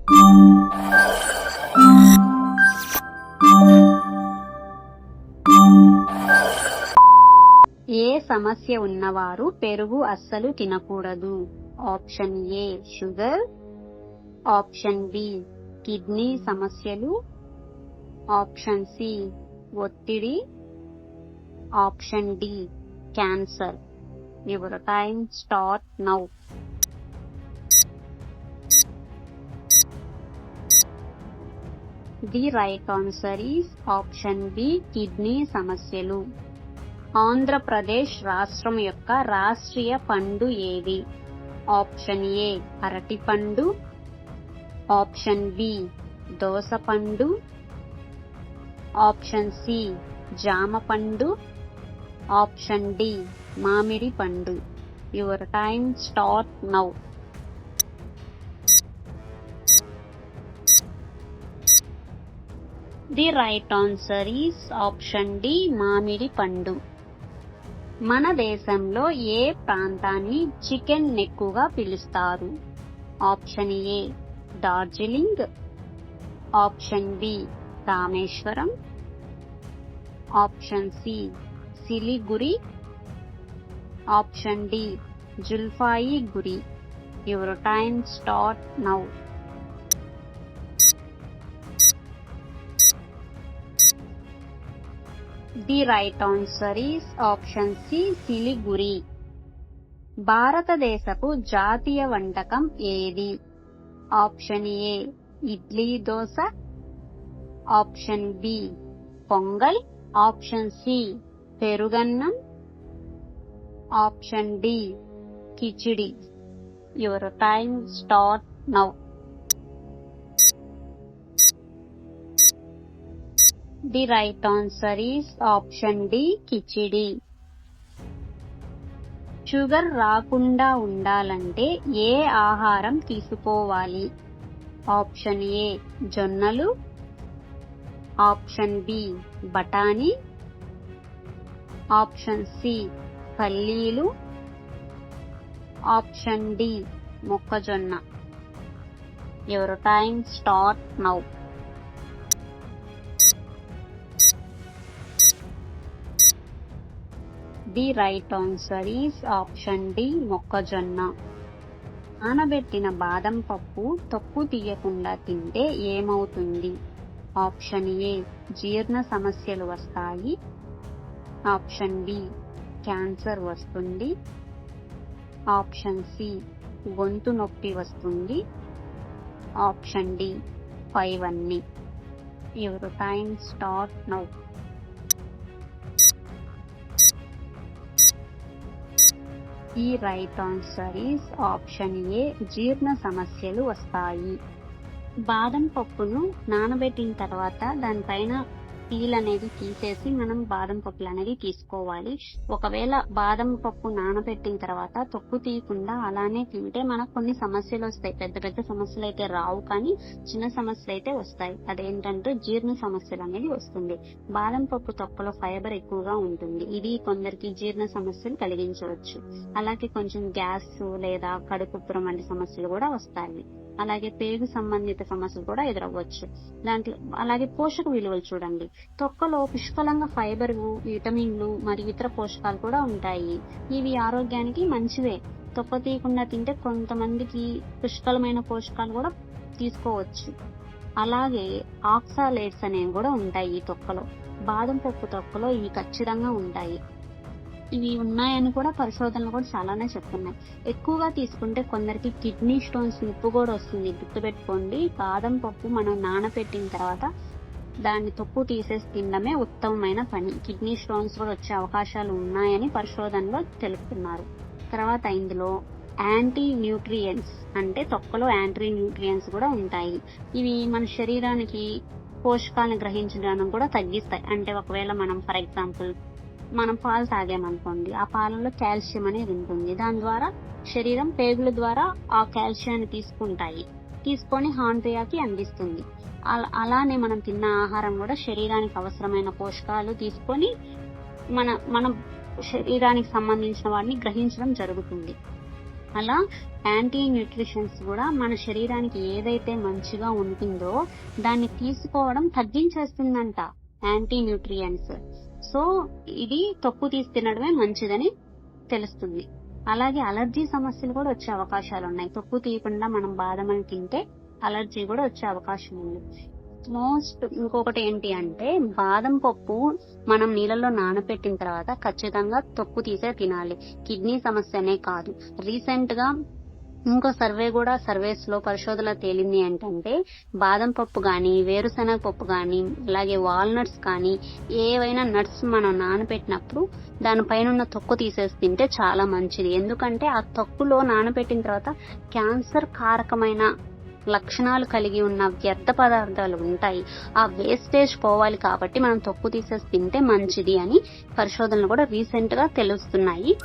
ఏ సమస్య ఉన్నవారు పెరుగు అస్సలు తినకూడదు? Option A sugar, option B kidney సమస్యలు, ఆప్షన్ సి ఒత్తిడి, option D cancer. Your time start now. The right answer is option B kidney సమస్యలు. ఆంధ్రప్రదేశ్ రాష్ట్రం యొక్క రాష్ట్రీయ పండు ఏది? ఆప్షన్ ఏ అరటిపండు, ఆప్షన్ బి దోసపండు, ఆప్షన్ సి జామ పండు, ఆప్షన్ డి మామిడి పండు. Your time start now. The right answer is option D మామిడి పండు. మన దేశంలో ఏ ప్రాంతాన్ని చికెన్ నెక్కుగా పిలుస్తారు? Option A Darjeeling, option B Rameswaram, option C Siliguri, option D Jalpaiguri. Your time start now. The right answer is option C Siliguri. భారతదేశపు జాతీయ వంటకం ఏది? Option A idli dosa, option B pongal, option C పెరుగన్నం, option D khichdi. Your time start now. The right answer is option D khichdi. Sugar రాకుండా ఉండాలంటే ఏ ఆహారం తీసుకోవాలి? ఆప్షన్ ఏ జొన్నలు, ఆప్షన్ బి బఠానీ, ఆప్షన్ సి పల్లీలు, ఆప్షన్ డి మొక్కజొన్న. Your time start now. The right answer is option D మొక్కజొన్న. నానబెట్టిన బాదం పప్పు తొక్కు తీయకుండా తింటే ఏమవుతుంది? ఆప్షన్ ఏ జీర్ణ సమస్యలు వస్తాయి, ఆప్షన్ బి క్యాన్సర్ వస్తుంది, ఆప్షన్ సి గొంతు నొప్పి వస్తుంది, ఆప్షన్ డి 5 అన్ని. Your time start now. ఈ right answer is option A జీర్ణ సమస్యలు వస్తాయి. బాదం పప్పును నానబెట్టిన తర్వాత దానిపైన పీల్ అనేది తీసేసి మనం బాదం పప్పులు అనేది తీసుకోవాలి. ఒకవేళ బాదం పప్పు నానబెట్టిన తర్వాత తొక్కు తీయకుండా అలానే తింటే మనకు కొన్ని సమస్యలు వస్తాయి. పెద్ద పెద్ద సమస్యలు అయితే రావు, కానీ చిన్న సమస్యలు అయితే వస్తాయి. అదేంటంటే జీర్ణ సమస్యలు అనేది వస్తుంది. బాదం పప్పు తొక్కలో ఫైబర్ ఎక్కువగా ఉంటుంది. ఇది కొందరికి జీర్ణ సమస్యలు కలిగించవచ్చు. అలాగే కొంచెం గ్యాస్ లేదా కడుపుబ్బరం వంటి సమస్యలు కూడా వస్తాయి. అలాగే పేగు సంబంధిత సమస్యలు కూడా ఎదురవ్వచ్చు. దాంట్లో అలాగే పోషక విలువలు చూడండి. తొక్కలో పుష్కలంగా ఫైబర్, విటమిన్లు మరియు ఇతర పోషకాలు కూడా ఉంటాయి. ఇవి ఆరోగ్యానికి మంచివే. తొక్క తీయకుండా తింటే కొంతమందికి పుష్కలమైన పోషకాలు కూడా తీసుకోవచ్చు. అలాగే ఆక్సాలేట్స్ అనేవి కూడా ఉంటాయి ఈ తొక్కలో. బాదం పప్పు తొక్కలో ఇవి ఖచ్చితంగా ఉంటాయి. ఇవి ఉన్నాయని కూడా పరిశోధనలు కూడా చాలానే చెప్తున్నాయి. ఎక్కువగా తీసుకుంటే కొందరికి కిడ్నీ స్టోన్స్ నొప్పి కూడా వస్తుంది. గుర్తుపెట్టుకోండి, బాదం పప్పు మనం నానబెట్టిన తర్వాత దాన్ని తొక్కు తీసేసి తినడమే ఉత్తమమైన పని. కిడ్నీ స్టోన్స్ కూడా వచ్చే అవకాశాలు ఉన్నాయని పరిశోధనలో తెలుపుతున్నారు. తర్వాత ఇందులో యాంటీ న్యూట్రియంట్స్ అంటే తొక్కలో యాంటీ న్యూట్రియంట్స్ కూడా ఉంటాయి. ఇవి మన శరీరానికి పోషకాలను గ్రహించడం కూడా తగ్గిస్తాయి. అంటే ఒకవేళ మనం ఫర్ ఎగ్జాంపుల్ మనం పాలు తాగామనుకోండి, ఆ పాలలో కాల్షియం అనేది ఉంటుంది. దాని ద్వారా శరీరం పేగుల ద్వారా ఆ కాల్షియాన్ని తీసుకొని హార్న్పియాకి అందిస్తుంది. అలానే మనం తిన్న ఆహారం కూడా శరీరానికి అవసరమైన పోషకాలు తీసుకొని మన శరీరానికి సంబంధించిన వాటిని గ్రహించడం జరుగుతుంది. అలా యాంటీ న్యూట్రిషన్స్ కూడా మన శరీరానికి ఏదైతే మంచిగా ఉంటుందో దాన్ని తీసుకోవడం తగ్గించేస్తుందంట యాంటీ న్యూట్రియంట్స్. సో ఇది తొక్కు తీసి తినడమే మంచిదని తెలుస్తుంది. అలాగే అలర్జీ సమస్యలు కూడా వచ్చే అవకాశాలు ఉన్నాయి. తొక్కు తీయకుండా మనం బాదమని తింటే అలర్జీ కూడా వచ్చే అవకాశం ఉంది. ఇంకొకటి ఏంటి అంటే బాదం పప్పు మనం నీళ్ళలో నానబెట్టిన తర్వాత ఖచ్చితంగా తొక్కు తీసే తినాలి. కిడ్నీ సమస్యనే కాదు. రీసెంట్ గా ఇంకో సర్వేస్ లో పరిశోధన తేలింది ఏంటంటే బాదం పప్పు గాని, వేరుశనగ పప్పు గాని, అలాగే వాల్నట్స్ కానీ ఏవైనా నట్స్ మనం నానబెట్టినప్పుడు దానిపైన ఉన్న తొక్కు తీసేసి తింటే చాలా మంచిది. ఎందుకంటే ఆ తొక్కులో నానబెట్టిన తర్వాత క్యాన్సర్ కారకమైన లక్షణాలు కలిగి ఉన్న వ్యర్థ పదార్థాలు ఉంటాయి. ఆ వేస్టేజ్ పోవాలి కాబట్టి మనం తొక్కు తీసేసి తింటే మంచిది అని పరిశోధనలు కూడా రీసెంట్ గా తెలుస్తున్నాయి.